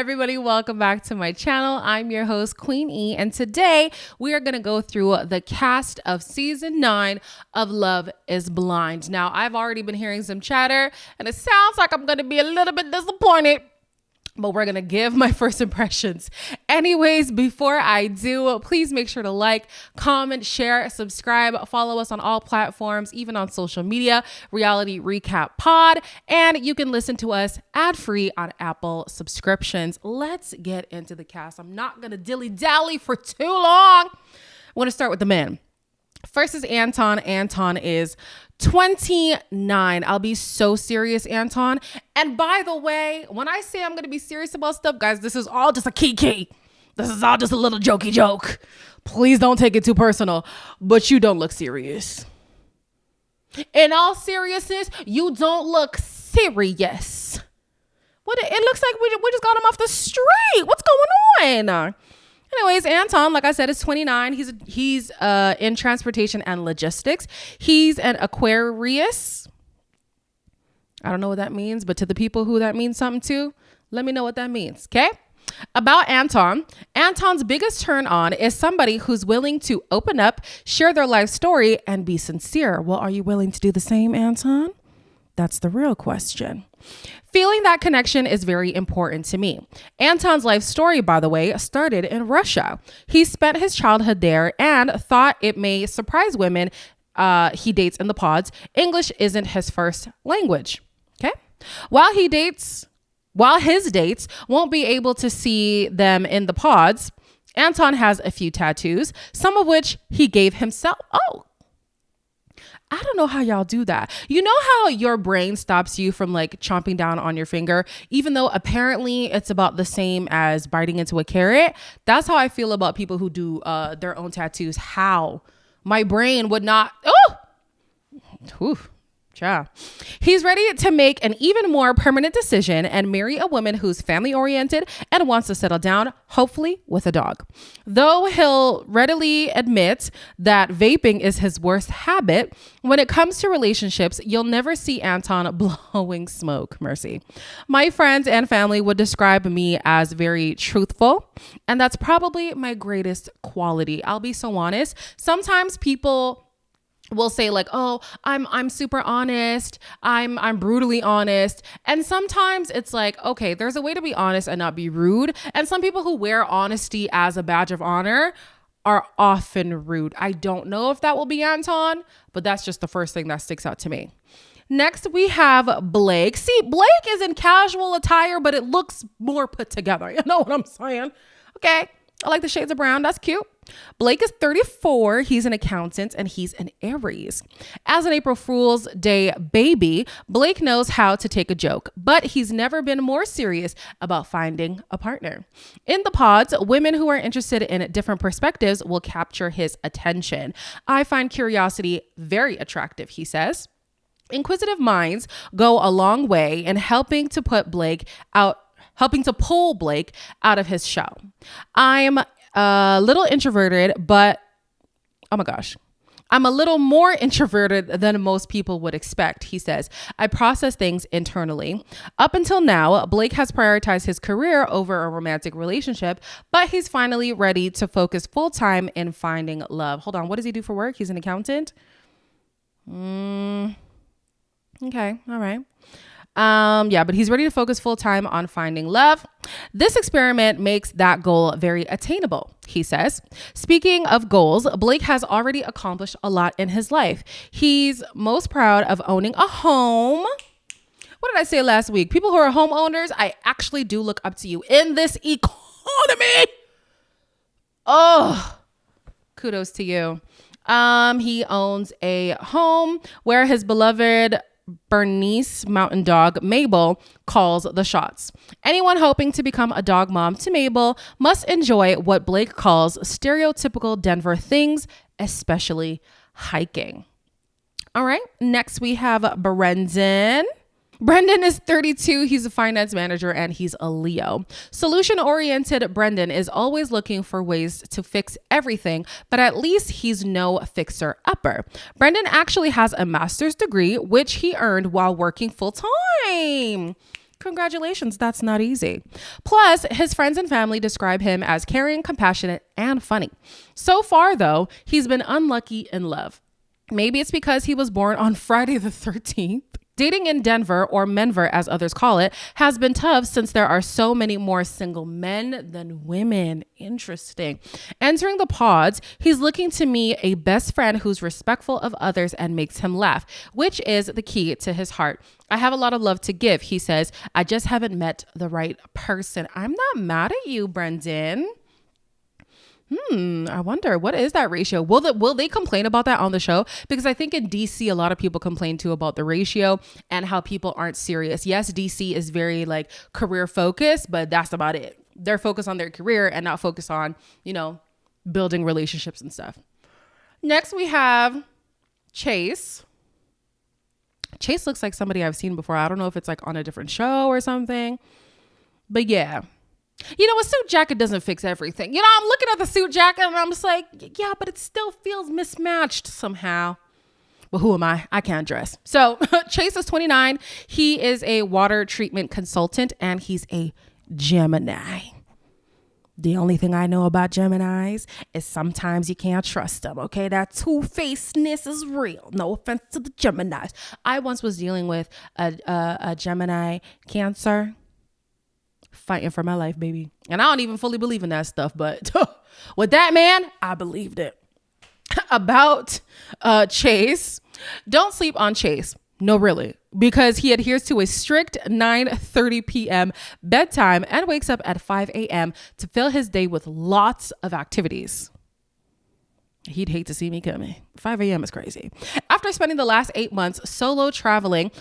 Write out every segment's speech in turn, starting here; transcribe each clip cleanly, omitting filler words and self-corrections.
everybody? Welcome back to my channel. I'm your host, Queen E, and today we are going to go through the cast of season 9 of Love is Blind. Now, I've already been hearing some chatter, and it sounds like I'm going to be a little bit disappointed, but we're going to give my first impressions. Anyways, before I do, please make sure to like, comment, share, subscribe, follow us on all platforms, even on social media, Reality Recap Pod, and you can listen to us ad-free on Apple subscriptions. Let's get into the cast. I'm not going to dilly-dally for too long. I want to start with the men. First is Anton. Anton is 29. I'll be so serious, Anton. And by the way, when I say I'm going to be serious about stuff, guys, this is all just a kiki. This is all just a little jokey joke. Please don't take it too personal, but you don't look serious. In all seriousness, you don't look serious. What? It looks like we just got him off the street. What's going on? Anyways, Anton, like I said, is 29. He's in transportation and logistics. He's an Aquarius. I don't know what that means, but to the people who that means something to, let me know what that means, okay? About Anton, Anton's biggest turn on is somebody who's willing to open up, share their life story, and be sincere. Well, are you willing to do the same, Anton? That's the real question. Feeling that connection is very important to me. Anton's life story, by the way, started in Russia. He spent his childhood there and thought it may surprise women he dates in the pods. English isn't his first language. Okay. While his dates won't be able to see them in the pods, Anton has a few tattoos, some of which he gave himself. Oh, I don't know how y'all do that. You know how your brain stops you from like chomping down on your finger, even though apparently it's about the same as biting into a carrot? That's how I feel about people who do their own tattoos. How? My brain would not. Oh, whew. Yeah. He's ready to make an even more permanent decision and marry a woman who's family oriented and wants to settle down, hopefully with a dog. Though he'll readily admit that vaping is his worst habit, when it comes to relationships, you'll never see Anton blowing smoke. Mercy. My friends and family would describe me as very truthful, and that's probably my greatest quality. I'll be so honest. Sometimes people will say like, oh, I'm super honest. I'm brutally honest. And sometimes it's like, okay, there's a way to be honest and not be rude. And some people who wear honesty as a badge of honor are often rude. I don't know if that will be Anton, but that's just the first thing that sticks out to me. Next, we have Blake. See, Blake is in casual attire, but it looks more put together. You know what I'm saying? Okay. I like the shades of brown. That's cute. Blake is 34. He's an accountant and he's an Aries. As an April Fool's Day baby, Blake knows how to take a joke, but he's never been more serious about finding a partner. In the pods, women who are interested in different perspectives will capture his attention. I find curiosity very attractive, he says. Inquisitive minds go a long way in helping to pull Blake out of his shell. I'm a little introverted, but oh my gosh, I'm a little more introverted than most people would expect, he says. I process things internally. Up until now, Blake has prioritized his career over a romantic relationship, but he's finally ready to focus full-time in finding love. Hold on, what does he do for work? He's an accountant? Okay, all right. But he's ready to focus full time on finding love. This experiment makes that goal very attainable, he says. Speaking of goals, Blake has already accomplished a lot in his life. He's most proud of owning a home. What did I say last week? People who are homeowners, I actually do look up to you in this economy. Oh, kudos to you. He owns a home where his beloved Bernese mountain dog Mabel calls the shots. Anyone hoping to become a dog mom to Mabel must enjoy what Blake calls stereotypical Denver things, especially hiking. All right, next we have Brendan. Brendan is 32. He's a finance manager and he's a Leo. Solution-oriented Brendan is always looking for ways to fix everything, but at least he's no fixer-upper. Brendan actually has a master's degree, which he earned while working full-time. Congratulations, that's not easy. Plus, his friends and family describe him as caring, compassionate, and funny. So far, though, he's been unlucky in love. Maybe it's because he was born on Friday the 13th. Dating in Denver, or Menver as others call it, has been tough since there are so many more single men than women. Interesting. Entering the pods, he's looking to me a best friend who's respectful of others and makes him laugh, which is the key to his heart. I have a lot of love to give, he says. I just haven't met the right person. I'm not mad at you, Brendan. I wonder, what is that ratio? Will they complain about that on the show? Because I think in DC, a lot of people complain too about the ratio and how people aren't serious. Yes, DC is very like career focused, but that's about it. They're focused on their career and not focused on, building relationships and stuff. Next, we have Chase. Chase looks like somebody I've seen before. I don't know if it's like on a different show or something, but yeah. A suit jacket doesn't fix everything. I'm looking at the suit jacket and I'm just like, yeah, but it still feels mismatched somehow. Well, who am I? I can't dress. So Chase is 29. He is a water treatment consultant and he's a Gemini. The only thing I know about Geminis is sometimes you can't trust them. Okay, that two-facedness is real. No offense to the Geminis. I once was dealing with a Gemini Cancer. Fighting for my life, baby. And I don't even fully believe in that stuff, but with that man, I believed it. About Chase, don't sleep on Chase. No, really, because he adheres to a strict 9:30 p.m. bedtime and wakes up at 5 a.m. to fill his day with lots of activities. He'd hate to see me coming. 5 a.m. is crazy. After spending the last 8 months solo traveling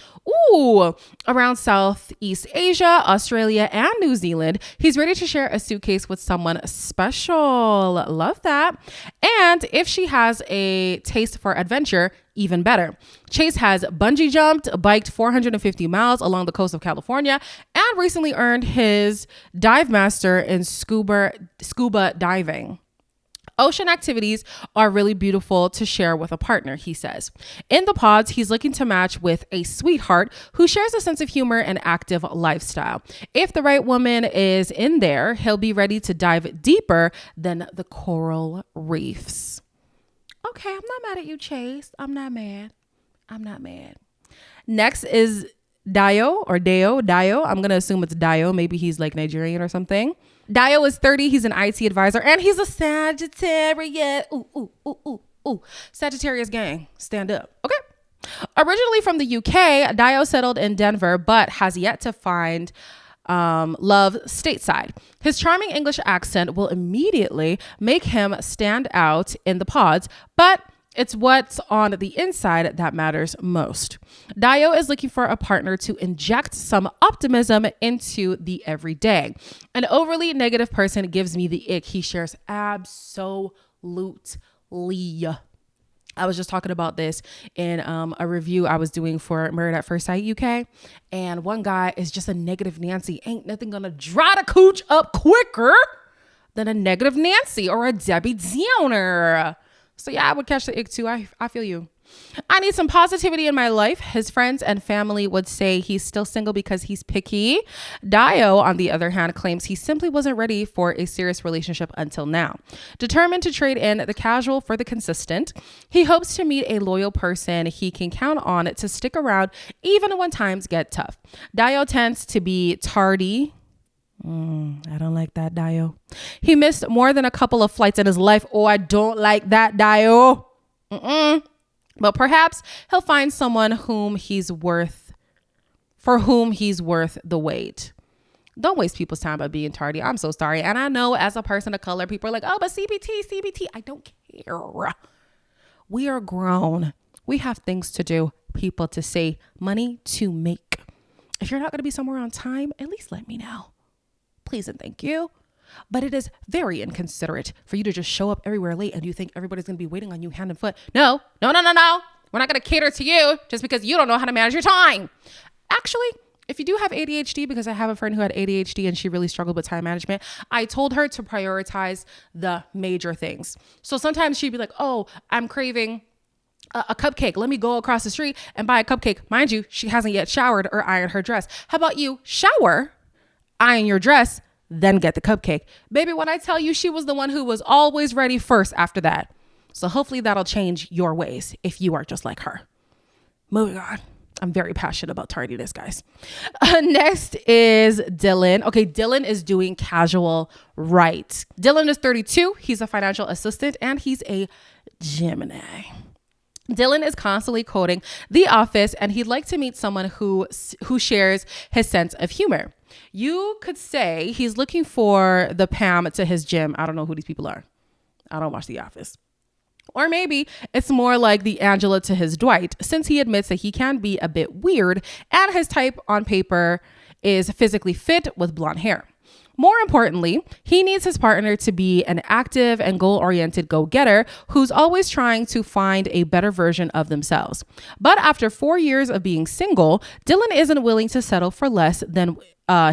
around Southeast Asia, Australia, and New Zealand, he's ready to share a suitcase with someone special. Love that. And if she has a taste for adventure, even better. Chase has bungee jumped, biked 450 miles along the coast of California, and recently earned his dive master in scuba diving. Ocean activities are really beautiful to share with a partner, he says. In the pods, he's looking to match with a sweetheart who shares a sense of humor and active lifestyle. If the right woman is in there, he'll be ready to dive deeper than the coral reefs. Okay, I'm not mad at you, Chase. I'm not mad. Next is Dio. I'm going to assume it's Dio. Maybe he's like Nigerian or something. Dio is 30. He's an IT advisor and he's a Sagittarius. Ooh. Sagittarius gang. Stand up. Okay. Originally from the UK, Dio settled in Denver, but has yet to find love stateside. His charming English accent will immediately make him stand out in the pods, but it's what's on the inside that matters most. Dio is looking for a partner to inject some optimism into the everyday. An overly negative person gives me the ick, he shares. Absolutely. I was just talking about this in a review I was doing for Married at First Sight UK. And one guy is just a negative Nancy. Ain't nothing gonna dry the cooch up quicker than a negative Nancy or a Debbie Downer. So yeah, I would catch the ick too. I feel you. I need some positivity in my life. His friends and family would say he's still single because he's picky. Dio, on the other hand, claims he simply wasn't ready for a serious relationship until now. Determined to trade in the casual for the consistent, he hopes to meet a loyal person he can count on to stick around even when times get tough. Dio tends to be tardy. I don't like that, Dio. He missed more than a couple of flights in his life. Oh, I don't like that, Dio. But perhaps he'll find someone for whom he's worth the wait. Don't waste people's time by being tardy. I'm so sorry. And I know as a person of color, people are like, oh, but CBT. I don't care. We are grown. We have things to do, people to say, money to make. If you're not going to be somewhere on time, at least let me know. Please and thank you. But it is very inconsiderate for you to just show up everywhere late and you think everybody's going to be waiting on you hand and foot. No. We're not going to cater to you just because you don't know how to manage your time. Actually, if you do have ADHD, because I have a friend who had ADHD and she really struggled with time management, I told her to prioritize the major things. So sometimes she'd be like, oh, I'm craving a cupcake. Let me go across the street and buy a cupcake. Mind you, she hasn't yet showered or ironed her dress. How about you shower, iron your dress, then get the cupcake? Baby, when I tell you, she was the one who was always ready first after that. So hopefully that'll change your ways if you are just like her. Moving on. I'm very passionate about tardiness, guys. Next is Dylan. Okay, Dylan is doing casual right. Dylan is 32. He's a financial assistant and he's a Gemini. Dylan is constantly quoting The Office, and he'd like to meet someone who shares his sense of humor. You could say he's looking for the Pam to his Jim. I don't know who these people are. I don't watch The Office. Or maybe it's more like the Angela to his Dwight, since he admits that he can be a bit weird and his type on paper is physically fit with blonde hair. More importantly, he needs his partner to be an active and goal-oriented go-getter who's always trying to find a better version of themselves. But after 4 years of being single, Dylan isn't willing to settle for less than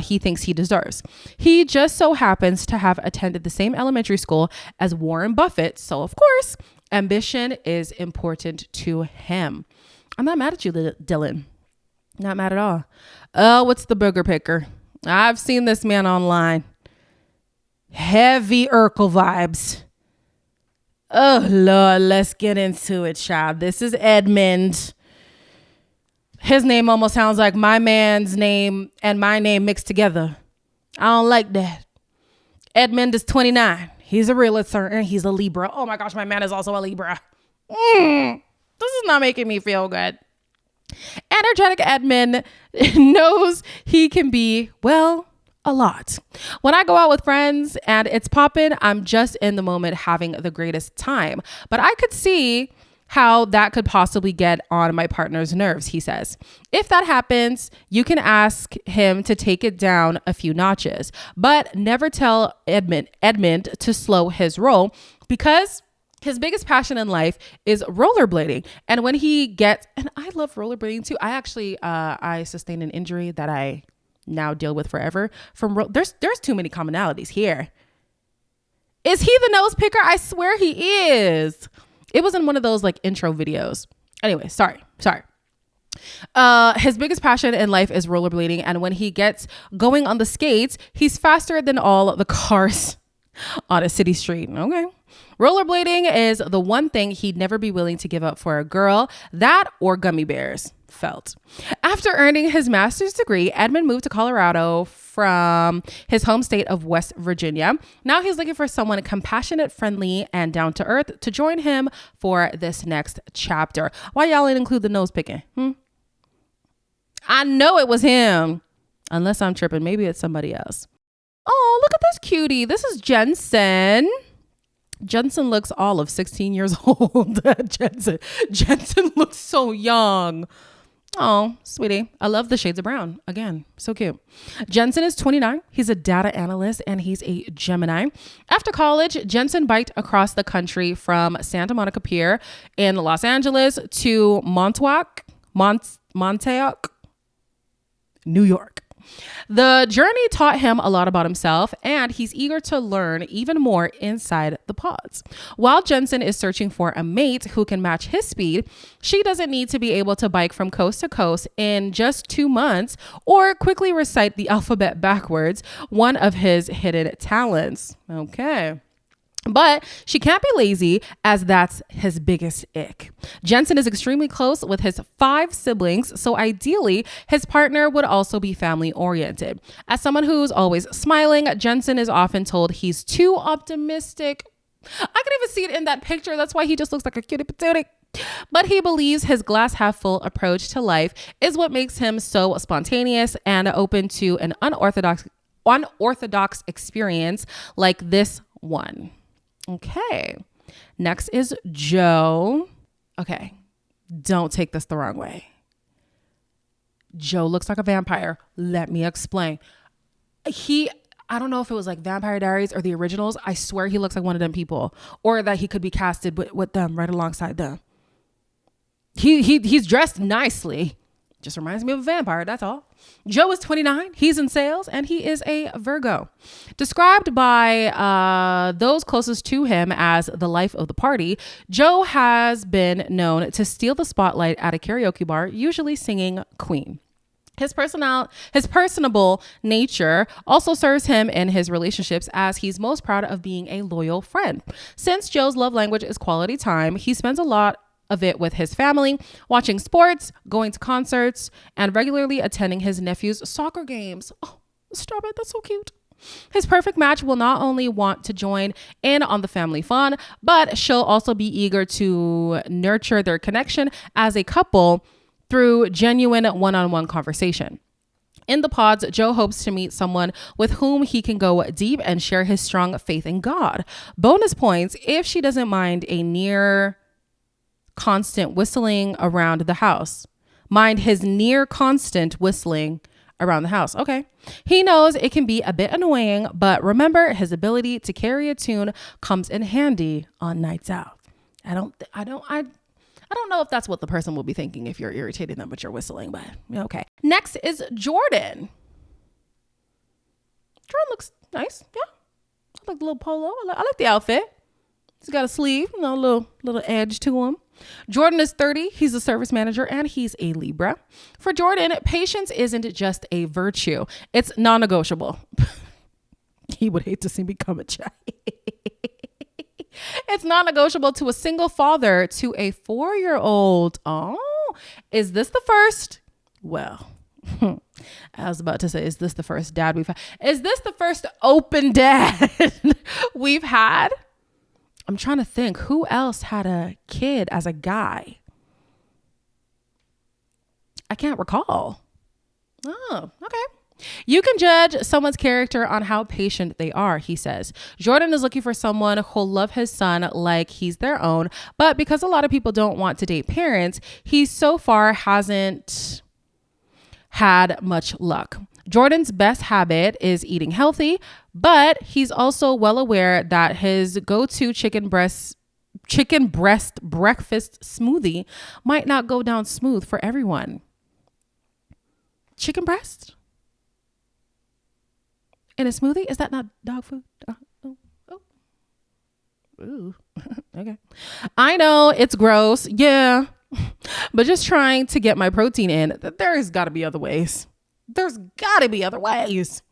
he thinks he deserves. He just so happens to have attended the same elementary school as Warren Buffett, so of course, ambition is important to him. I'm not mad at you, Dylan. Not mad at all. Oh, what's the burger picker? I've seen this man online. Heavy Urkel vibes. Oh, Lord, let's get into it, child. This is Edmund. His name almost sounds like my man's name and my name mixed together. I don't like that. Edmund is 29. He's a realtor and he's a Libra. Oh my gosh, my man is also a Libra. This is not making me feel good. Energetic Edmund knows he can be, well, a lot. When I go out with friends and it's popping, I'm just in the moment having the greatest time. But I could see how that could possibly get on my partner's nerves, he says. If that happens, you can ask him to take it down a few notches, but never tell Edmund to slow his roll, because his biggest passion in life is rollerblading. And when he gets, and I love rollerblading too. I actually, I sustained an injury that I now deal with forever from, there's too many commonalities here. Is he the nose picker? I swear he is. It was in one of those like intro videos. Anyway, sorry. His biggest passion in life is rollerblading. And when he gets going on the skates, he's faster than all the cars on a city street. Okay. Rollerblading is the one thing he'd never be willing to give up for a girl, that or gummy bears. Felt. After earning his master's degree, Edmund moved to Colorado from his home state of West Virginia. Now he's looking for someone compassionate, friendly, and down to earth to join him for this next chapter. Why y'all didn't include the nose picking? I know it was him. Unless I'm tripping. Maybe it's somebody else. Oh, look at this cutie. This is Jensen. Jensen looks all of 16 years old. Jensen looks so young. Oh, sweetie. I love the shades of brown. Again, so cute. Jensen is 29. He's a data analyst and he's a Gemini. After college, Jensen biked across the country from Santa Monica Pier in Los Angeles to Montauk, New York. The journey taught him a lot about himself, and he's eager to learn even more inside the pods. While Jensen is searching for a mate who can match his speed, she doesn't need to be able to bike from coast to coast in just 2 months or quickly recite the alphabet backwards, one of his hidden talents. Okay. But she can't be lazy, as that's his biggest ick. Jensen is extremely close with his 5 siblings, so ideally, his partner would also be family oriented. As someone who's always smiling, Jensen is often told he's too optimistic. I can even see it in that picture. That's why he just looks like a cutie patootie. But he believes his glass half full approach to life is what makes him so spontaneous and open to an unorthodox experience like this one. Okay. Next is Joe. Okay. Don't take this the wrong way. Joe looks like a vampire. Let me explain. I don't know if it was like Vampire Diaries or the originals. I swear he looks like one of them people, or that he could be casted with them right alongside them. He's dressed nicely. Just reminds me of a vampire, that's all. Joe is 29. He's in sales and he is a Virgo. Described by those closest to him as the life of the party, Joe has been known to steal the spotlight at a karaoke bar, usually singing Queen. His personable nature also serves him in his relationships, as he's most proud of being a loyal friend. Since Joe's love language is quality time, he spends a lot of it with his family, watching sports, going to concerts, and regularly attending his nephew's soccer games. Oh, stop it. That's so cute. His perfect match will not only want to join in on the family fun, but she'll also be eager to nurture their connection as a couple through genuine one-on-one conversation. In the pods, Joe hopes to meet someone with whom he can go deep and share his strong faith in God. Bonus points if she doesn't mind a near constant whistling around the house. Mind his near constant whistling around the house. Okay. He knows it can be a bit annoying, but remember, his ability to carry a tune comes in handy on nights out. I don't know if that's what the person will be thinking if you're irritating them but you're whistling, but okay. Next is Jordan. Jordan looks nice. Yeah. I like the little polo. I like the outfit. He's got a sleeve, a little edge to him. Jordan is 30. He's a service manager and he's a Libra. For Jordan, patience isn't just a virtue. It's non-negotiable. He would hate to see me come at you. It's non-negotiable to a single father to a 4-year-old. Oh, is this the first? Well, I was about to say, is this the first dad we've had? Is this the first open dad we've had? I'm trying to think who else had a kid as a guy. I can't recall. Oh, okay. You can judge someone's character on how patient they are, he says. Jordan is looking for someone who'll love his son like he's their own, but because a lot of people don't want to date parents, he so far hasn't had much luck. Jordan's best habit is eating healthy, but he's also well aware that his go-to chicken breast breakfast smoothie might not go down smooth for everyone. Chicken breast in a smoothie? Is that not dog food? Ooh. Okay. I know it's gross. Yeah. But just trying to get my protein in, there's got to be other ways. There's got to be other ways.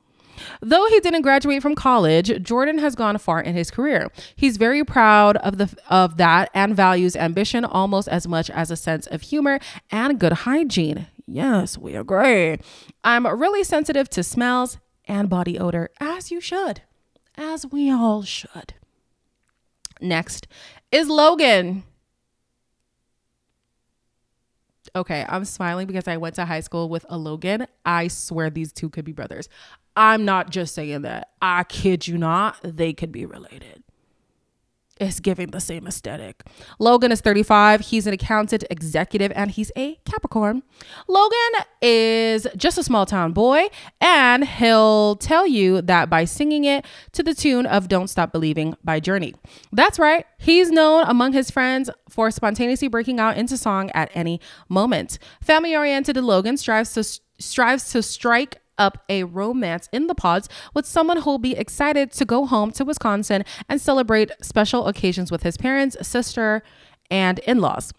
Though he didn't graduate from college, Jordan has gone far in his career. He's very proud of that and values ambition almost as much as a sense of humor and good hygiene. Yes, we agree. I'm really sensitive to smells and body odor, as you should, as we all should. Next is Logan. Okay, I'm smiling because I went to high school with a Logan. I swear these two could be brothers. I'm not just saying that. I kid you not. They could be related. It's giving the same aesthetic. Logan is 35. He's an accountant executive and he's a Capricorn. Logan is just a small town boy and he'll tell you that by singing it to the tune of Don't Stop Believing by Journey. That's right. He's known among his friends for spontaneously breaking out into song at any moment. Family-oriented Logan strives to strike up a romance in the pods with someone who'll be excited to go home to Wisconsin and celebrate special occasions with his parents, sister, and in-laws.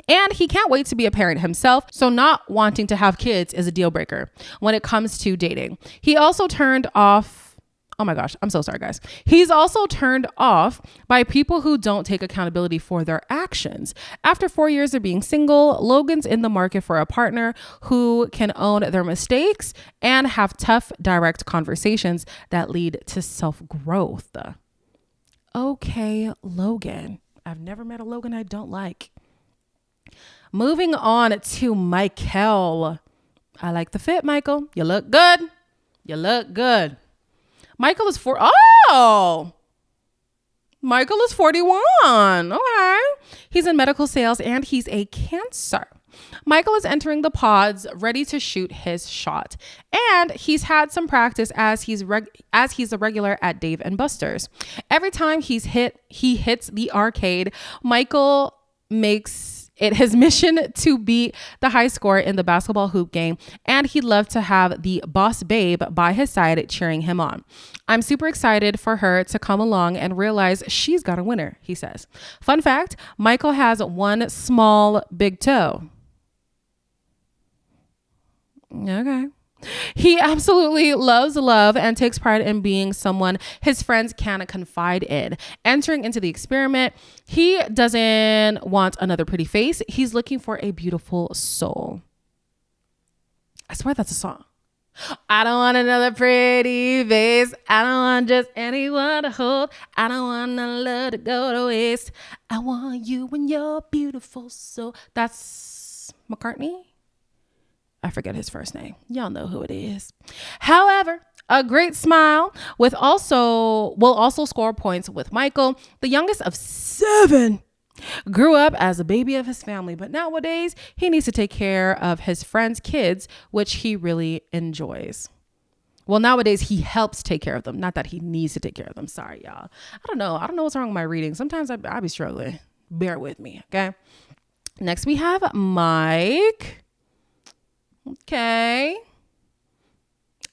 And he can't wait to be a parent himself, so not wanting to have kids is a deal breaker when it comes to dating. He also turned off Oh my gosh, I'm so sorry, guys. He's also turned off by people who don't take accountability for their actions. After 4 years of being single, Logan's in the market for a partner who can own their mistakes and have tough, direct conversations that lead to self-growth. Okay, Logan. I've never met a Logan I don't like. Moving on to Michael. I like the fit, Michael. You look good. You look good. Michael is Michael is 41. Okay. He's in medical sales and he's a Cancer. Michael is entering the pods ready to shoot his shot. And he's had some practice as he's a regular at Dave & Buster's. Every time he hits the arcade, Michael makes it his mission to beat the high score in the basketball hoop game, and he'd love to have the boss babe by his side cheering him on. I'm super excited for her to come along and realize she's got a winner, he says. Fun fact, Michael has one small big toe. Okay. He absolutely loves love and takes pride in being someone his friends can confide in. Entering into the experiment, he doesn't want another pretty face. He's looking for a beautiful soul. I swear that's a song. I don't want another pretty face. I don't want just anyone to hold. I don't want no love to go to waste. I want you and your beautiful soul. That's McCartney? I forget his first name. Y'all know who it is. However, a great smile will also score points with Michael, the youngest of 7. Grew up as a baby of his family, but nowadays he needs to take care of his friends' kids, which he really enjoys. Well, nowadays he helps take care of them, not that he needs to take care of them. Sorry, y'all. I don't know what's wrong with my reading. Sometimes I be struggling. Bear with me, okay? Next we have Mike. Okay.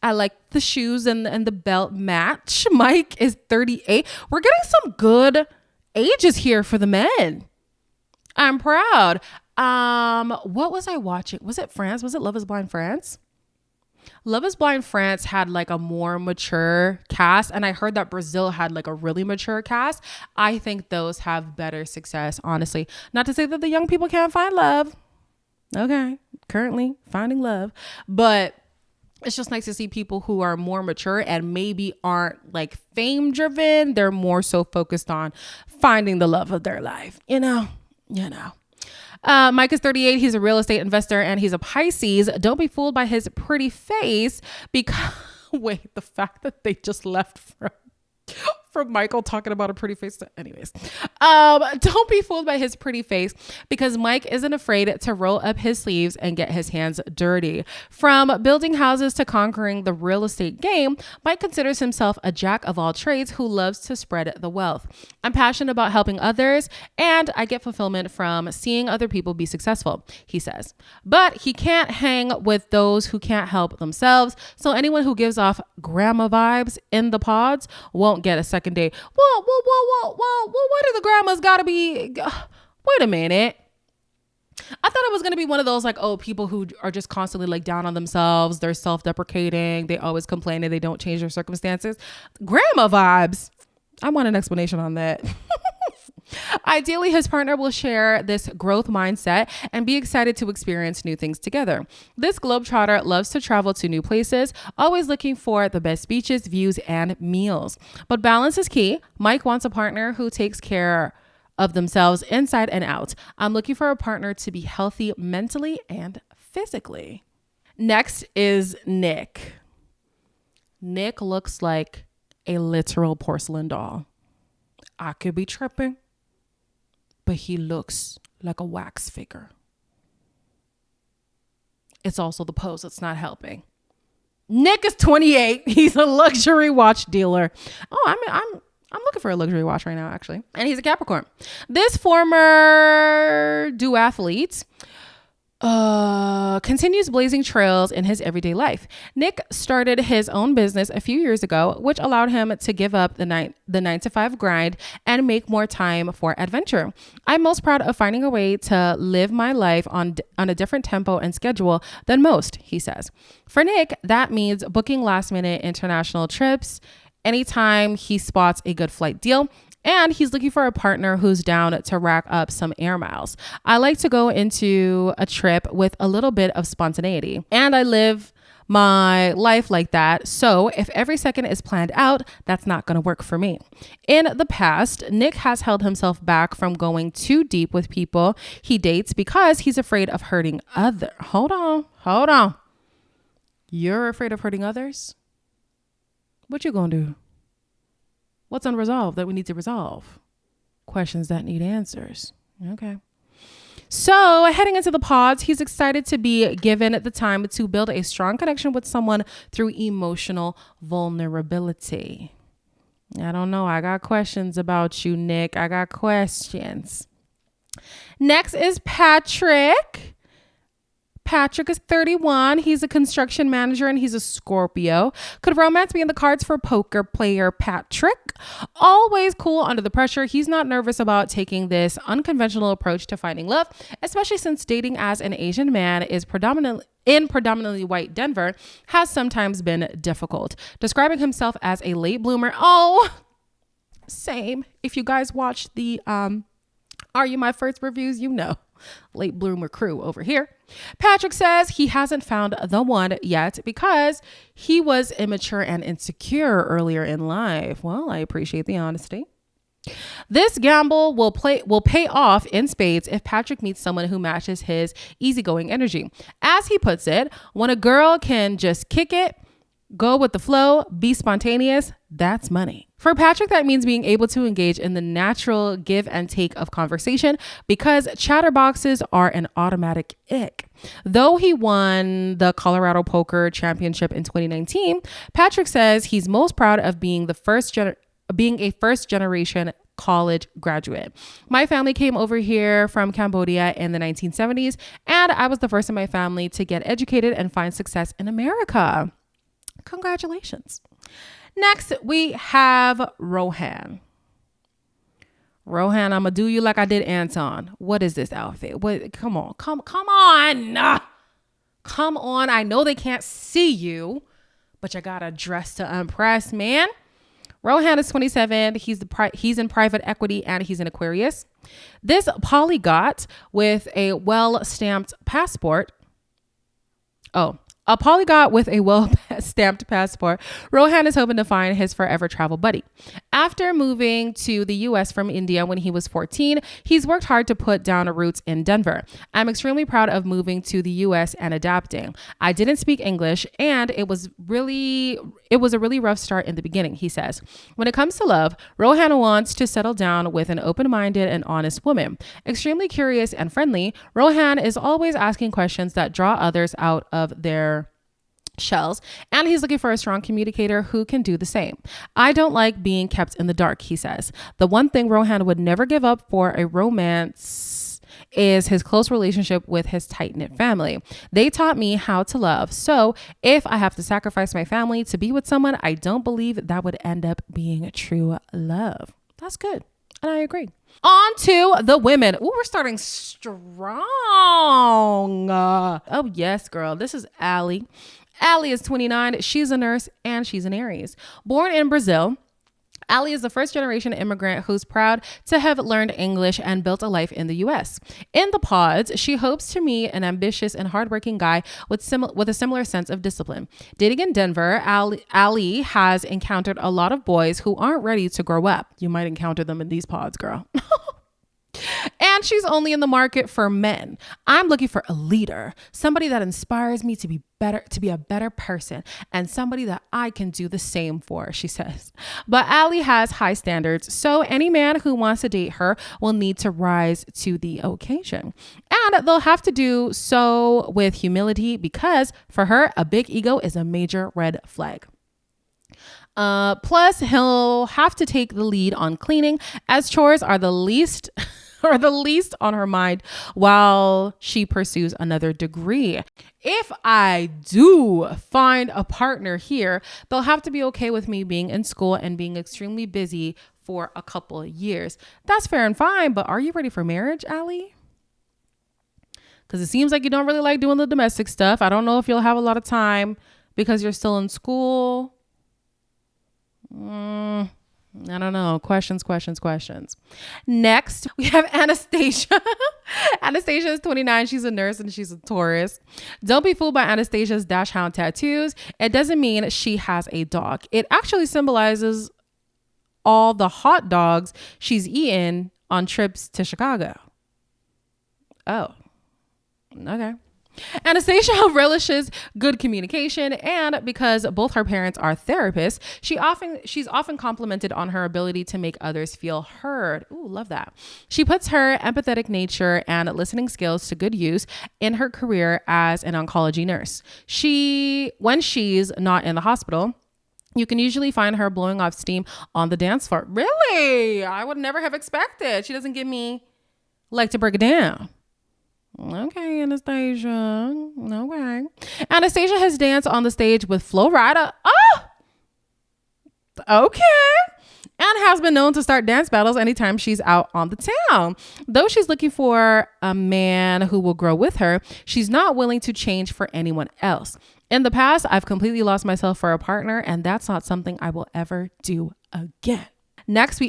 I like the shoes and the belt match. Mike is 38. We're getting some good ages here for the men. I'm proud. What was I watching? Was it France? Was it Love is Blind France? Love is Blind France had like a more mature cast, and I heard that Brazil had like a really mature cast. I think those have better success, honestly. Not to say that the young people can't find love. Okay, currently finding love, but it's just nice to see people who are more mature and maybe aren't like fame driven. They're more so focused on finding the love of their life. You know. Mike is 38. He's a real estate investor and he's a Pisces. Don't be fooled by his pretty face because wait, the fact that they just left from Michael talking about a pretty face. Anyways, don't be fooled by his pretty face because Mike isn't afraid to roll up his sleeves and get his hands dirty. From building houses to conquering the real estate game, Mike considers himself a jack of all trades who loves to spread the wealth. I'm passionate about helping others and I get fulfillment from seeing other people be successful, he says. But he can't hang with those who can't help themselves. So anyone who gives off grandma vibes in the pods won't get a second date. Whoa, why do the grandmas gotta be? Wait a minute. I thought it was going to be one of those like, oh, people who are just constantly like down on themselves. They're self-deprecating. They always complain and they don't change their circumstances. Grandma vibes. I want an explanation on that. Ideally, his partner will share this growth mindset and be excited to experience new things together. This globetrotter loves to travel to new places, always looking for the best beaches, views, and meals. But balance is key. Mike wants a partner who takes care of themselves inside and out. I'm looking for a partner to be healthy mentally and physically. Next is Nick. Nick looks like a literal porcelain doll. I could be tripping, but he looks like a wax figure. It's also the pose that's not helping. Nick is 28. He's a luxury watch dealer. Oh, I'm looking for a luxury watch right now, actually. And he's a Capricorn. This former duathlete continues blazing trails in his everyday life. Nick started his own business a few years ago, which allowed him to give up the 9-to-5 grind and make more time for adventure. I'm most proud of finding a way to live my life on a different tempo and schedule than most, he says. For Nick, that means booking last-minute international trips anytime he spots a good flight deal. And he's looking for a partner who's down to rack up some air miles. I like to go into a trip with a little bit of spontaneity, and I live my life like that. So if every second is planned out, that's not going to work for me. In the past, Nick has held himself back from going too deep with people he dates because he's afraid of hurting others. Hold on. You're afraid of hurting others? What you gonna do? What's unresolved that we need to resolve? Questions that need answers. Okay. So heading into the pods, he's excited to be given the time to build a strong connection with someone through emotional vulnerability. I don't know. I got questions about you, Nick. I got questions. Next is Patrick. Patrick is 31. He's a construction manager and he's a Scorpio. Could romance be in the cards for poker player Patrick? Always cool under the pressure. He's not nervous about taking this unconventional approach to finding love, especially since dating as an Asian man is predominantly white Denver has sometimes been difficult. Describing himself as a late bloomer. Oh, same. If you guys watched the Are You My First reviews, you know. Late bloomer crew over here. Patrick says he hasn't found the one yet because he was immature and insecure earlier in life. Well, I appreciate the honesty. This gamble will pay off in spades if Patrick meets someone who matches his easygoing energy. As he puts it, when a girl can just kick it, go with the flow, be spontaneous, that's money. For Patrick, that means being able to engage in the natural give and take of conversation because chatterboxes are an automatic ick. Though he won the Colorado Poker Championship in 2019, Patrick says he's most proud of being a first generation college graduate. My family came over here from Cambodia in the 1970s, and I was the first in my family to get educated and find success in America. Congratulations. Next, we have Rohan. Rohan, I'm gonna do you like I did Anton. What is this outfit? What? Come on. Come on. Come on. I know they can't see you, but you gotta dress to impress, man. Rohan is 27. He's in private equity and he's an Aquarius. This polyglot with a well-stamped passport. A polyglot with a well-stamped passport, Rohan is hoping to find his forever travel buddy. After moving to the U.S. from India when he was 14, he's worked hard to put down roots in Denver. I'm extremely proud of moving to the U.S. and adapting. I didn't speak English, and it was a really rough start in the beginning, he says. When it comes to love, Rohan wants to settle down with an open-minded and honest woman. Extremely curious and friendly, Rohan is always asking questions that draw others out of their shells, and he's looking for a strong communicator who can do the same. I don't like being kept in the dark, he says. The one thing Rohan would never give up for a romance is his close relationship with his tight-knit family. They taught me how to love. So if I have to sacrifice my family to be with someone, I don't believe that would end up being true love. That's good. And I agree. On to the women. Ooh, we're starting strong. Oh, yes, girl. This is Allie. Allie is 29. She's a nurse and she's an Aries. Born in Brazil, Allie is the first generation immigrant who's proud to have learned English and built a life in the US. In the pods, she hopes to meet an ambitious and hardworking guy with a similar sense of discipline. Dating in Denver, Allie has encountered a lot of boys who aren't ready to grow up. You might encounter them in these pods, girl. And she's only in the market for men. I'm looking for a leader, somebody that inspires me to be a better person, and somebody that I can do the same for, she says. But Allie has high standards, so any man who wants to date her will need to rise to the occasion. And they'll have to do so with humility because for her, a big ego is a major red flag. Plus, he'll have to take the lead on cleaning, as chores are the least on her mind while she pursues another degree. If I do find a partner here, they'll have to be okay with me being in school and being extremely busy for a couple of years. That's fair and fine, but are you ready for marriage, Allie? Because it seems like you don't really like doing the domestic stuff. I don't know if you'll have a lot of time because you're still in school. I don't know. Questions. Next, we have Anastasia. Anastasia is 29. She's a nurse and she's a Taurus. Don't be fooled by Anastasia's dachshund tattoos. It doesn't mean she has a dog. It actually symbolizes all the hot dogs she's eaten on trips to Chicago. Oh, okay. Anastasia relishes good communication, and because both her parents are therapists, she's often complimented on her ability to make others feel heard. Ooh, love that. She puts her empathetic nature and listening skills to good use in her career as an oncology nurse. When she's not in the hospital, you can usually find her blowing off steam on the dance floor. Really? I would never have expected. She doesn't give me Like to break it down. Okay, Anastasia. Okay. Anastasia has danced on the stage with Flo Rida. Oh, okay. And has been known to start dance battles anytime she's out on the town. Though she's looking for a man who will grow with her, she's not willing to change for anyone else. In the past, I've completely lost myself for a partner, and that's not something I will ever do again. Next,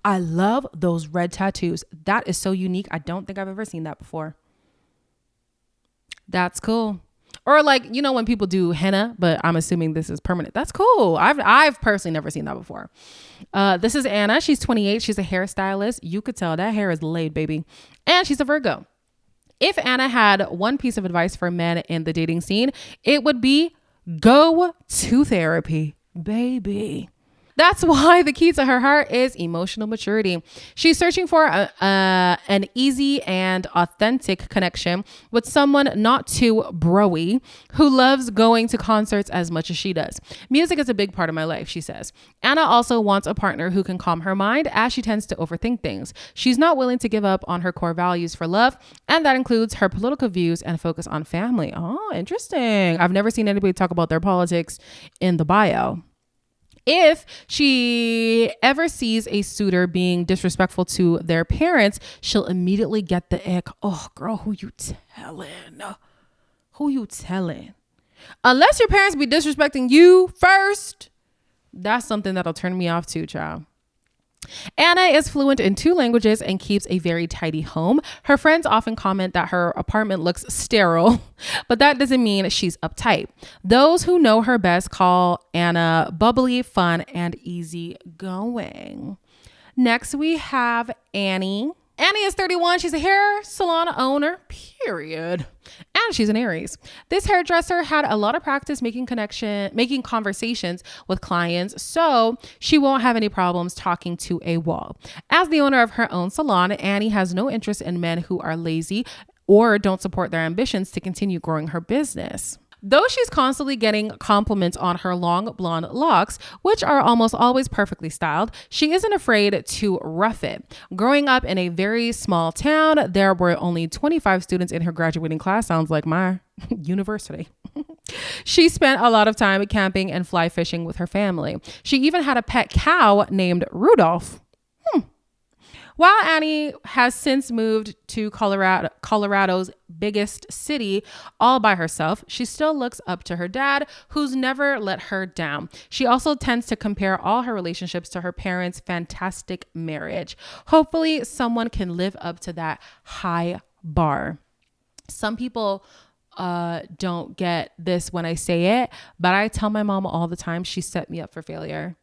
I love those red tattoos. That is so unique. I don't think I've ever seen that before. That's cool. Or like, you know, when people do henna, but I'm assuming this is permanent. That's cool. I've personally never seen that before. This is Anna. She's 28. She's a hairstylist. You could tell that hair is laid, baby. And she's a Virgo. If Anna had one piece of advice for men in the dating scene, it would be go to therapy, baby. That's why the key to her heart is emotional maturity. She's searching for an easy and authentic connection with someone not too bro-y, who loves going to concerts as much as she does. Music is a big part of my life, she says. Anna also wants a partner who can calm her mind, as she tends to overthink things. She's not willing to give up on her core values for love, and that includes her political views and focus on family. Oh, interesting. I've never seen anybody talk about their politics in the bio. If she ever sees a suitor being disrespectful to their parents, she'll immediately get the ick. Oh, girl, who you telling? Who you telling? Unless your parents be disrespecting you first, that's something that'll turn me off too, child. Anna is fluent in 2 languages and keeps a very tidy home. Her friends often comment that her apartment looks sterile, but that doesn't mean she's uptight. Those who know her best call Anna bubbly, fun, and easygoing. Next, we have Annie. Annie is 31. She's a hair salon owner, period. And she's an Aries. This hairdresser had a lot of practice making conversations with clients, so she won't have any problems talking to a wall. As the owner of her own salon, Annie has no interest in men who are lazy or don't support their ambitions to continue growing her business. Though she's constantly getting compliments on her long blonde locks, which are almost always perfectly styled, she isn't afraid to rough it. Growing up in a very small town, there were only 25 students in her graduating class. Sounds like my university. She spent a lot of time camping and fly fishing with her family. She even had a pet cow named Rudolph. While Annie has since moved to Colorado's biggest city all by herself, she still looks up to her dad, who's never let her down. She also tends to compare all her relationships to her parents' fantastic marriage. Hopefully, someone can live up to that high bar. Some people don't get this when I say it, but I tell my mom all the time she set me up for failure.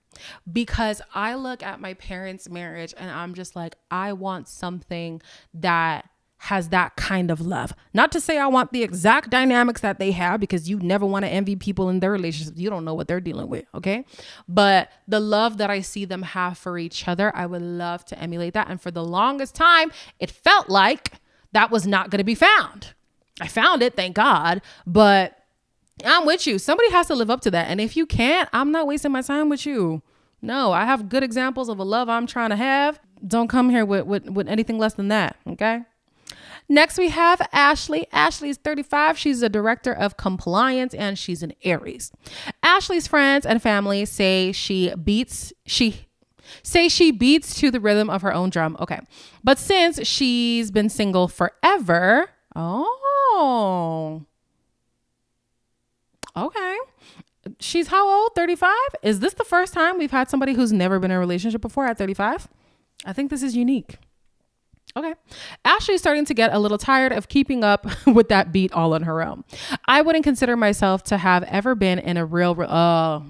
Because I look at my parents' marriage and I'm just like, I want something that has that kind of love. Not to say I want the exact dynamics that they have, because you never want to envy people in their relationships. You don't know what they're dealing with, okay? But the love that I see them have for each other, I would love to emulate that. And for the longest time, it felt like that was not going to be found. I found it, thank God, but I'm with you. Somebody has to live up to that. And if you can't, I'm not wasting my time with you. No, I have good examples of a love I'm trying to have. Don't come here with anything less than that. Okay. Next, we have Ashley. Ashley is 35. She's a director of compliance and she's an Aries. Ashley's friends and family say she beats to the rhythm of her own drum. Okay. But since she's been single forever, okay. She's how old? 35? Is this the first time we've had somebody who's never been in a relationship before at 35? I think this is unique. Okay. Ashley's starting to get a little tired of keeping up with that beat all on her own. I wouldn't consider myself to have ever been in a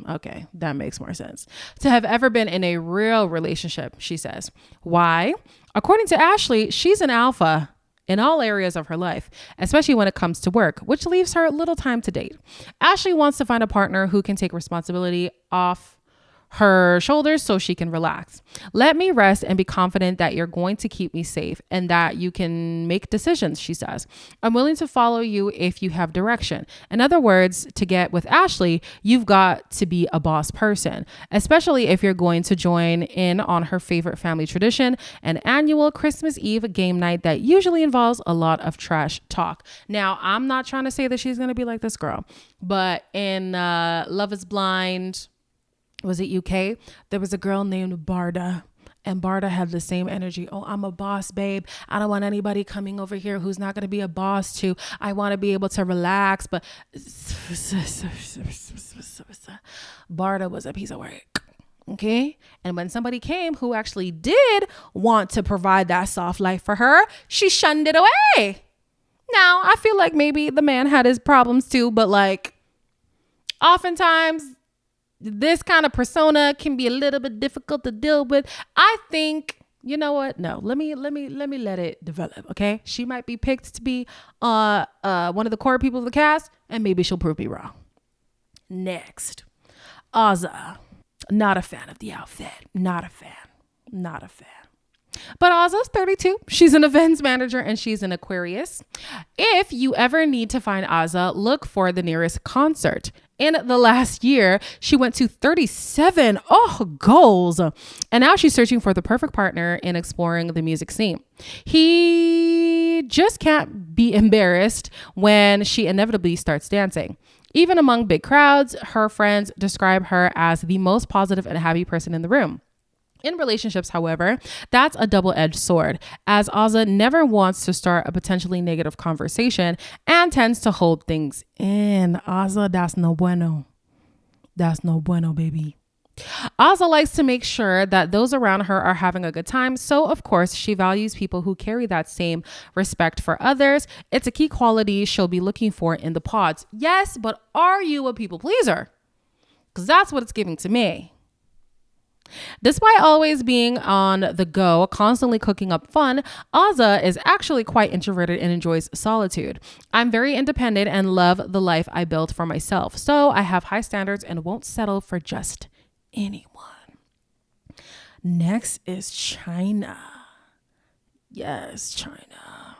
okay. That makes more sense. To have ever been in a real relationship, she says. Why? According to Ashley, she's an alpha in all areas of her life, especially when it comes to work, which leaves her little time to date. Ashley wants to find a partner who can take responsibility off her shoulders so she can relax. Let me rest and be confident that you're going to keep me safe and that you can make decisions, she says. I'm willing to follow you if you have direction. In other words, to get with Ashley, you've got to be a boss person, especially if you're going to join in on her favorite family tradition, an annual Christmas Eve game night that usually involves a lot of trash talk. Now, I'm not trying to say that she's going to be like this girl, but in Love is Blind, was it UK? There was a girl named Barda, and Barda had the same energy. Oh, I'm a boss, babe. I don't want anybody coming over here who's not going to be a boss too. I want to be able to relax. But Barda was a piece of work. Okay. And when somebody came who actually did want to provide that soft life for her, she shunned it away. Now, I feel like maybe the man had his problems too, but like oftentimes this kind of persona can be a little bit difficult to deal with. I think, you know what? No, let me let it develop. Okay. She might be picked to be one of the core people of the cast, and maybe she'll prove me wrong. Next, Azah. Not a fan of the outfit. Not a fan. But Azah's 32. She's an events manager and she's an Aquarius. If you ever need to find Azah, look for the nearest concert. In the last year, she went to 37 goals. And now she's searching for the perfect partner in exploring the music scene. He just can't be embarrassed when she inevitably starts dancing. Even among big crowds, her friends describe her as the most positive and happy person in the room. In relationships, however, that's a double-edged sword, as Azah never wants to start a potentially negative conversation and tends to hold things in. Azah, that's no bueno. That's no bueno, baby. Azah likes to make sure that those around her are having a good time. So, of course, she values people who carry that same respect for others. It's a key quality she'll be looking for in the pods. Yes, but are you a people pleaser? Because that's what it's giving to me. Despite always being on the go, constantly cooking up fun, Azah is actually quite introverted and enjoys solitude. I'm very independent and love the life I built for myself. So I have high standards and won't settle for just anyone. Next is China. Yes, China.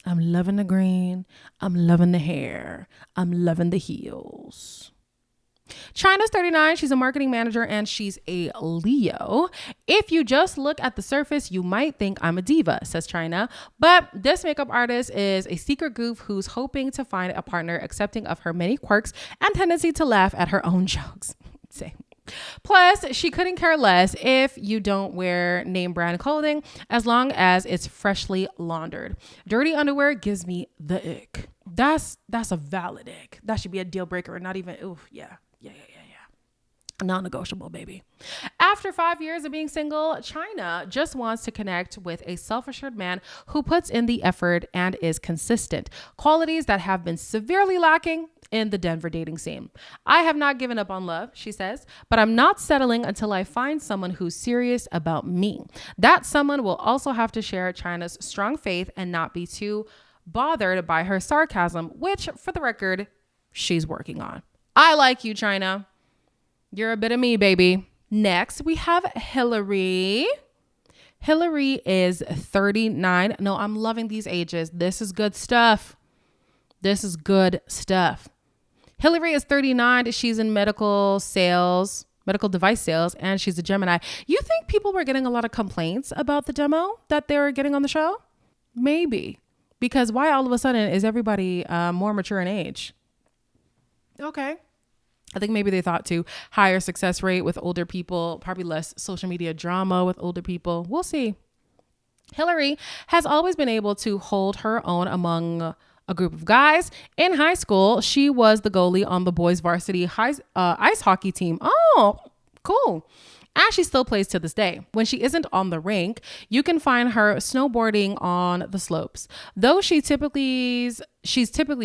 I'm loving the green. I'm loving the hair. I'm loving the heels. China's 39. She's a marketing manager and she's a Leo. If you just look at the surface, you might think I'm a diva, says China. But this makeup artist is a secret goof who's hoping to find a partner accepting of her many quirks and tendency to laugh at her own jokes. Same. Plus, she couldn't care less if you don't wear name brand clothing as long as it's freshly laundered. Dirty underwear gives me the ick. That's a valid ick. That should be a deal breaker, not even, yeah. Non-negotiable, baby. After 5 years of being single, China just wants to connect with a self-assured man who puts in the effort and is consistent. Qualities that have been severely lacking in the Denver dating scene. I have not given up on love, she says, but I'm not settling until I find someone who's serious about me. That someone will also have to share China's strong faith and not be too bothered by her sarcasm, which, for the record, she's working on. I like you, China. You're a bit of me, baby. Next, we have Hillary. Hillary is 39. No, I'm loving these ages. This is good stuff. Hillary is 39. She's in medical device sales, and she's a Gemini. You think people were getting a lot of complaints about the demo that they were getting on the show? Maybe. Because why all of a sudden is everybody more mature in age? Okay. I think maybe they thought to higher success rate with older people, probably less social media drama with older people. We'll see. Hillary has always been able to hold her own among a group of guys. In high school, she was the goalie on the boys varsity ice hockey team. Oh, cool. And she still plays to this day. When she isn't on the rink, you can find her snowboarding on the slopes. Though she's typically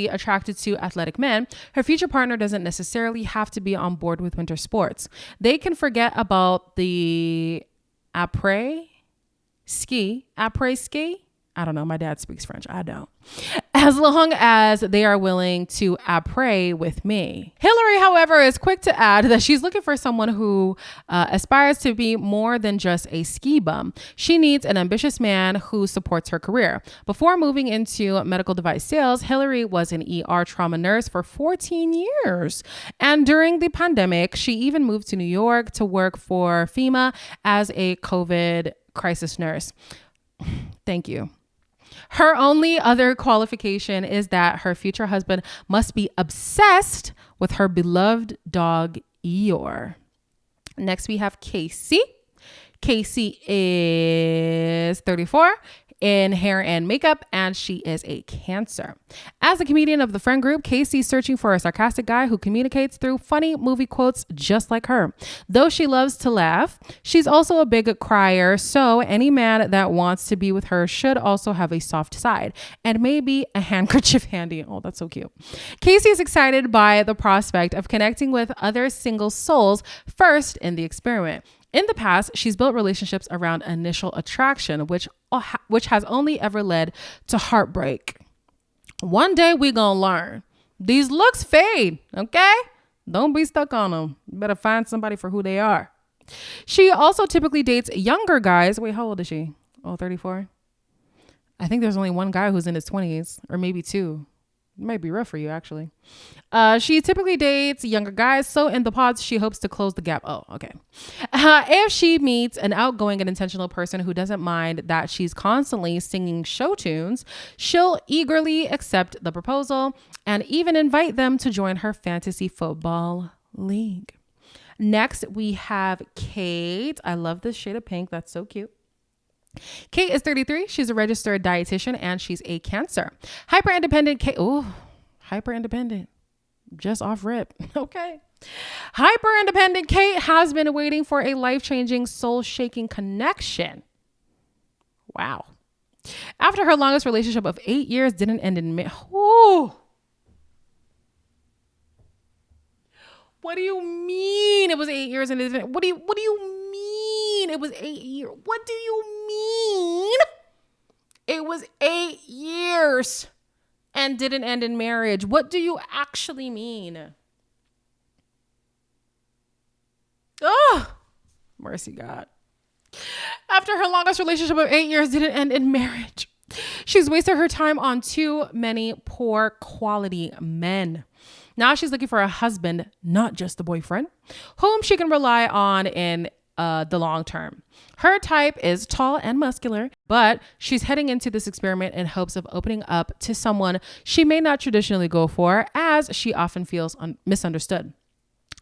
attracted to athletic men, her future partner doesn't necessarily have to be on board with winter sports. They can forget about the après ski. I don't know. My dad speaks French. I don't. as long as they are willing to pray with me. Hillary, however, is quick to add that she's looking for someone who aspires to be more than just a ski bum. She needs an ambitious man who supports her career. Before moving into medical device sales, Hillary was an ER trauma nurse for 14 years. And during the pandemic, she even moved to New York to work for FEMA as a COVID crisis nurse. Thank you. Her only other qualification is that her future husband must be obsessed with her beloved dog, Eeyore. Next, we have Casey. Casey is 34 in hair and makeup, and she is a Cancer. As a comedian of the friend group, Casey's searching for a sarcastic guy who communicates through funny movie quotes just like her. Though she loves to laugh, she's also a big crier, so any man that wants to be with her should also have a soft side and maybe a handkerchief handy. Oh, that's so cute. Casey is excited by the prospect of connecting with other single souls first in the experiment. In the past, she's built relationships around initial attraction, which has only ever led to heartbreak. One day we gonna learn. These looks fade, okay? Don't be stuck on them. You better find somebody for who they are. She also typically dates younger guys. Wait, how old is she? Oh, 34? I think there's only one guy who's in his 20s, or maybe two. It might be rough for you, actually. She typically dates younger guys, so in the pods, she hopes to close the gap. Oh, okay. If she meets an outgoing and intentional person who doesn't mind that she's constantly singing show tunes, she'll eagerly accept the proposal and even invite them to join her fantasy football league. Next, we have Kate. I love this shade of pink. That's so cute. Kate is 33. She's a registered dietitian and she's a Cancer. Hyper independent Kate. Oh, hyper independent. Just off rip. Okay. Hyper independent Kate has been waiting for a life-changing, soul-shaking connection. Wow. After her longest relationship of 8 years didn't end in What do you mean it was 8 years and it didn't? What do you mean it was 8 years? What do you mean it was 8 years and didn't end in marriage? What do you actually mean? Oh, mercy God. After her longest relationship of 8 years didn't end in marriage, she's wasted her time on too many poor quality men. Now she's looking for a husband, not just a boyfriend, whom she can rely on in the long term. Her type is tall and muscular, but she's heading into this experiment in hopes of opening up to someone she may not traditionally go for, as she often feels misunderstood.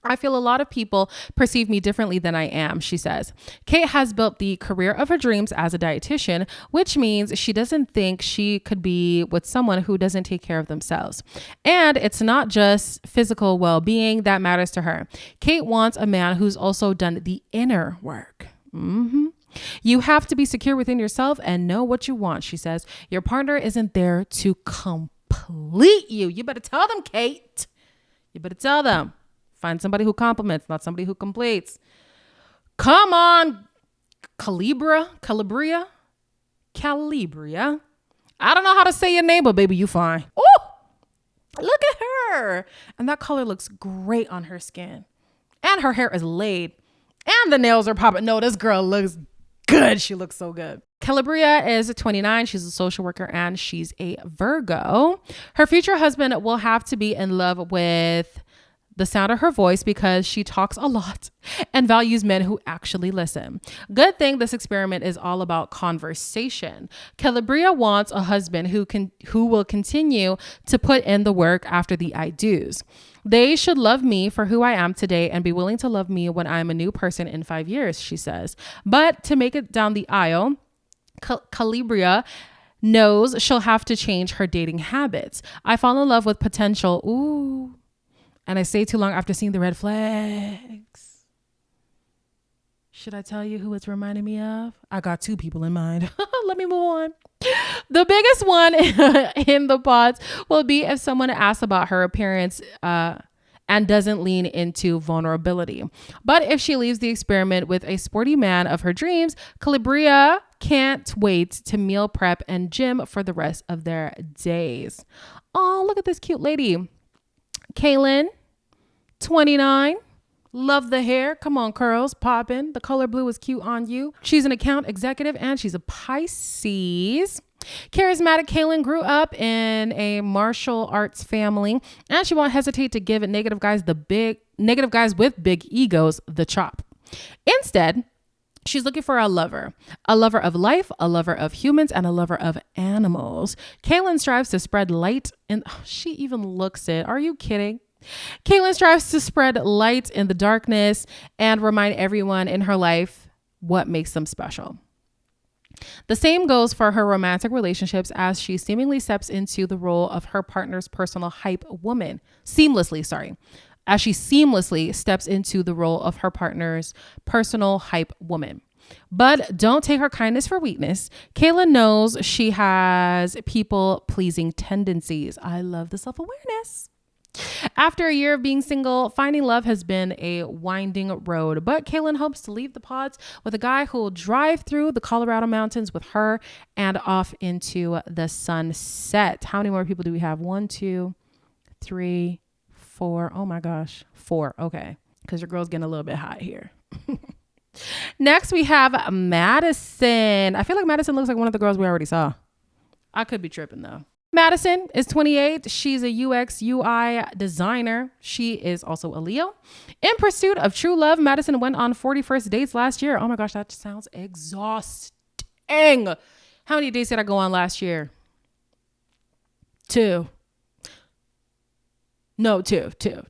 I feel a lot of people perceive me differently than I am, she says. Kate has built the career of her dreams as a dietitian, which means she doesn't think she could be with someone who doesn't take care of themselves. And it's not just physical well-being that matters to her. Kate wants a man who's also done the inner work. You have to be secure within yourself and know what you want, she says. Your partner isn't there to complete you. You better tell them, Kate. You better tell them. Find somebody who compliments, not somebody who completes. Come on, Calibria. I don't know how to say your name, but baby, you fine. Oh, look at her. And that color looks great on her skin. And her hair is laid. And the nails are popping. No, this girl looks good. She looks so good. Calibria is 29. She's a social worker and she's a Virgo. Her future husband will have to be in love with the sound of her voice because she talks a lot and values men who actually listen. Good thing this experiment is all about conversation. Calibria wants a husband who will continue to put in the work after the I do's. They should love me for who I am today and be willing to love me when I'm a new person in 5 years, she says. But to make it down the aisle, Calibria knows she'll have to change her dating habits. I fall in love with potential. Ooh. And I stay too long after seeing the red flags. Should I tell you who it's reminding me of? I got two people in mind. Let me move on. The biggest one in the pods will be if someone asks about her appearance and doesn't lean into vulnerability. But if she leaves the experiment with a sporty man of her dreams, Calabria can't wait to meal prep and gym for the rest of their days. Oh, look at this cute lady. Kaylin, 29. Love the hair. Come on, curls, popping. The color blue is cute on you. She's an account executive and she's a Pisces. Charismatic Kaylin grew up in a martial arts family, and she won't hesitate to give negative guys with big egos the chop. Instead, she's looking for a lover of life, a lover of humans, and a lover of animals. Kaylin strives to spread light, and she even looks it. Are you kidding? Kaylin strives to spread light in the darkness and remind everyone in her life what makes them special. The same goes for her romantic relationships, as she seemingly steps into the role of her partner's personal hype woman. As she seamlessly steps into the role of her partner's personal hype woman. But don't take her kindness for weakness. Kaylin knows she has people-pleasing tendencies. I love the self-awareness. After a year of being single, finding love has been a winding road, but Kaylin hopes to leave the pods with a guy who will drive through the Colorado mountains with her and off into the sunset. How many more people do we have? 1, 2, 3, 4. Oh my gosh. 4. Okay. Because your girl's getting a little bit hot here. Next, we have Madison. I feel like Madison looks like one of the girls we already saw. I could be tripping though. Madison is 28. She's a UX UI designer. She is also a Leo. In pursuit of true love, Madison went on 41st dates last year. Oh my gosh, that sounds exhausting. How many dates did I go on last year? 2. No, 2. 2?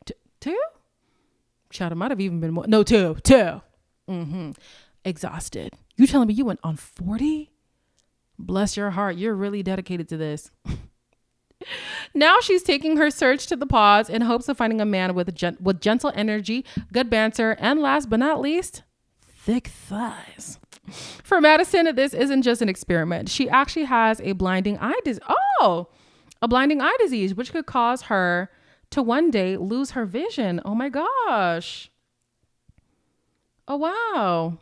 Child, it might have even been more. No, 2. Exhausted. You telling me you went on 40? Bless your heart. You're really dedicated to this. Now she's taking her search to the pods in hopes of finding a man with gentle energy, good banter, and last but not least, thick thighs. For Madison, this isn't just an experiment. She actually has a blinding eye disease, which could cause her to one day lose her vision. Oh my gosh. Oh, wow.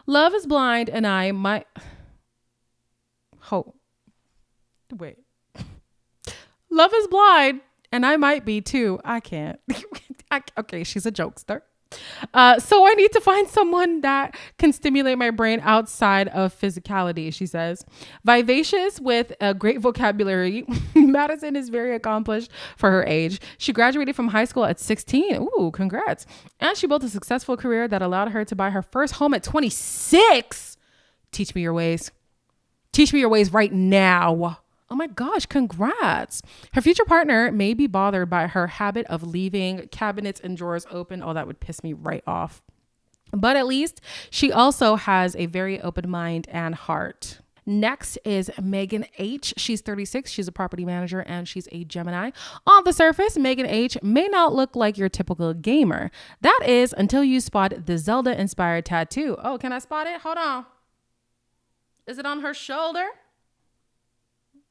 Love is blind, and I might... Wait. Love is blind, and I might be too. I can't. Okay, she's a jokester. So I need to find someone that can stimulate my brain outside of physicality, she says. Vivacious with a great vocabulary, Madison is very accomplished for her age. She graduated from high school at 16. Ooh, congrats. And she built a successful career that allowed her to buy her first home at 26. Teach me your ways. Teach me your ways right now. Oh my gosh, congrats. Her future partner may be bothered by her habit of leaving cabinets and drawers open. Oh, that would piss me right off. But at least she also has a very open mind and heart. Next is Megan H. She's 36. She's a property manager and she's a Gemini. On the surface, Megan H. may not look like your typical gamer. That is until you spot the Zelda-inspired tattoo. Oh, can I spot it? Hold on. Is it on her shoulder?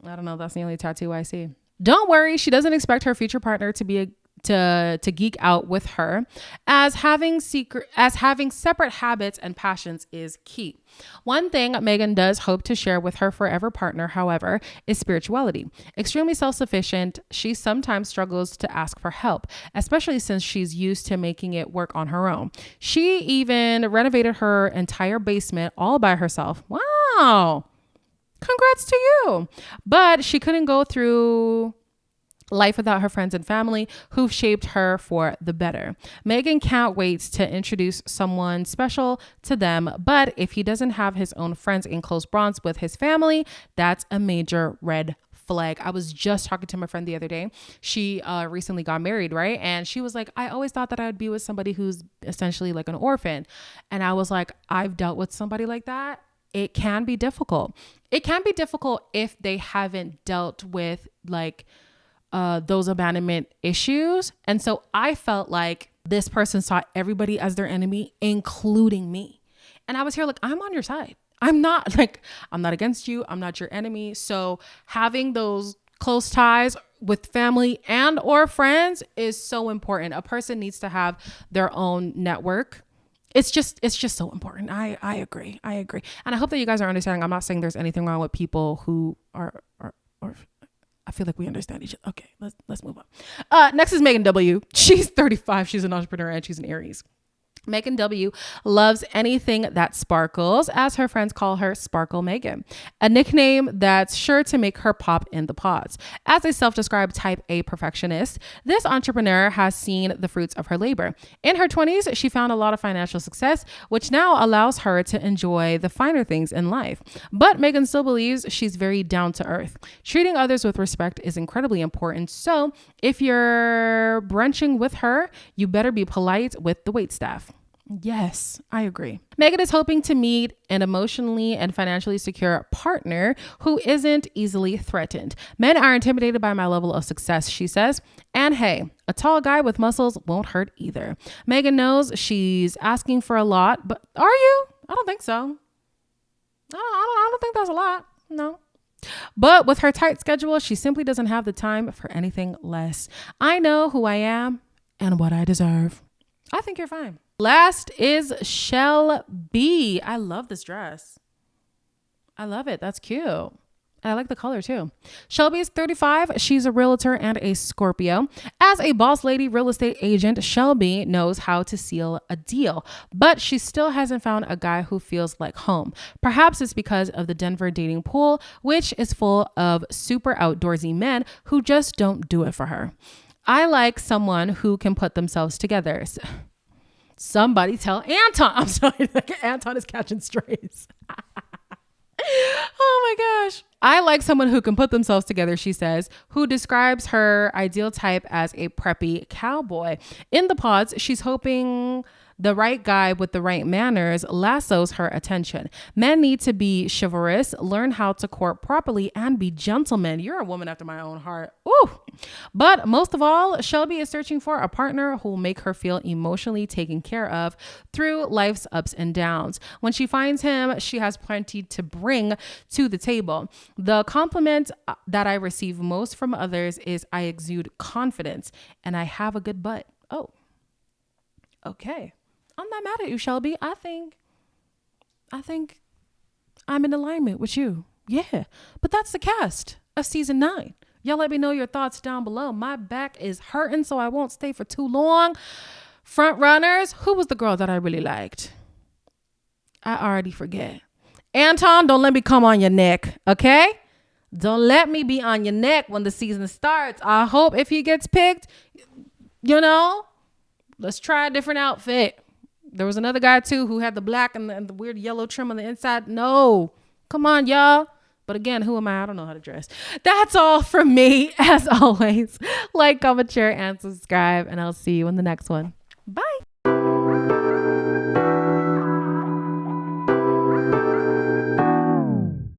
I don't know. That's the only tattoo I see. Don't worry. She doesn't expect her future partner to be to geek out with her, as having separate habits and passions is key. One thing Megan does hope to share with her forever partner, however, is spirituality. Extremely self-sufficient, she sometimes struggles to ask for help, especially since she's used to making it work on her own. She even renovated her entire basement all by herself. Wow. Congrats to you. But she couldn't go through life without her friends and family who've shaped her for the better. Megan can't wait to introduce someone special to them, but if he doesn't have his own friends and close bonds with his family, that's a major red flag. I was just talking to my friend the other day. She recently got married, right? And she was like, I always thought that I would be with somebody who's essentially like an orphan. And I was like, I've dealt with somebody like that. It can be difficult. It can be difficult if they haven't dealt with like those abandonment issues. And so I felt like this person saw everybody as their enemy, including me. And I was here like, I'm on your side. I'm not against you. I'm not your enemy. So having those close ties with family and or friends is so important. A person needs to have their own network. It's just so important. I agree. And I hope that you guys are understanding. I'm not saying there's anything wrong with people who are I feel like we understand each other. Okay, let's move on. Next is Megan W. She's 35. She's an entrepreneur and she's an Aries. Megan W. loves anything that sparkles, as her friends call her Sparkle Megan, a nickname that's sure to make her pop in the pods. As a self-described type A perfectionist, this entrepreneur has seen the fruits of her labor. In her 20s, she found a lot of financial success, which now allows her to enjoy the finer things in life. But Megan still believes she's very down to earth. Treating others with respect is incredibly important. So if you're brunching with her, you better be polite with the waitstaff. Yes, I agree. Megan is hoping to meet an emotionally and financially secure partner who isn't easily threatened. Men are intimidated by my level of success, she says. And hey, a tall guy with muscles won't hurt either. Megan knows she's asking for a lot, but are you? I don't think so. I don't think that's a lot. No. But with her tight schedule, she simply doesn't have the time for anything less. I know who I am and what I deserve. I think you're fine. Last is Shell B. I love this dress. I love it. That's cute. And I like the color too. Shelby is 35. She's a realtor and a Scorpio. As a boss lady real estate agent, Shelby knows how to seal a deal, but she still hasn't found a guy who feels like home. Perhaps it's because of the Denver dating pool, which is full of super outdoorsy men who just don't do it for her. I like someone who can put themselves together. Somebody tell Anton. I'm sorry, Anton is catching strays. Oh my gosh. I like someone who can put themselves together, she says, who describes her ideal type as a preppy cowboy. In the pods, she's hoping the right guy with the right manners lassos her attention. Men need to be chivalrous, learn how to court properly, and be gentlemen. You're a woman after my own heart. Ooh. But most of all, Shelby is searching for a partner who will make her feel emotionally taken care of through life's ups and downs. When she finds him, she has plenty to bring to the table. The compliment that I receive most from others is I exude confidence and I have a good butt. Oh, okay. I'm not mad at you, Shelby. I think I'm in alignment with you. Yeah. But that's the cast of season 9. Y'all let me know your thoughts down below. My back is hurting, so I won't stay for too long. Front runners, who was the girl that I really liked? I already forget. Anton, don't let me come on your neck, okay? Don't let me be on your neck when the season starts. I hope if he gets picked, let's try a different outfit. There was another guy too who had the black and the weird yellow trim on the inside. No, come on, y'all. But again, who am I? I don't know how to dress. That's all from me. As always, like, comment, share, and subscribe. And I'll see you in the next one. Bye.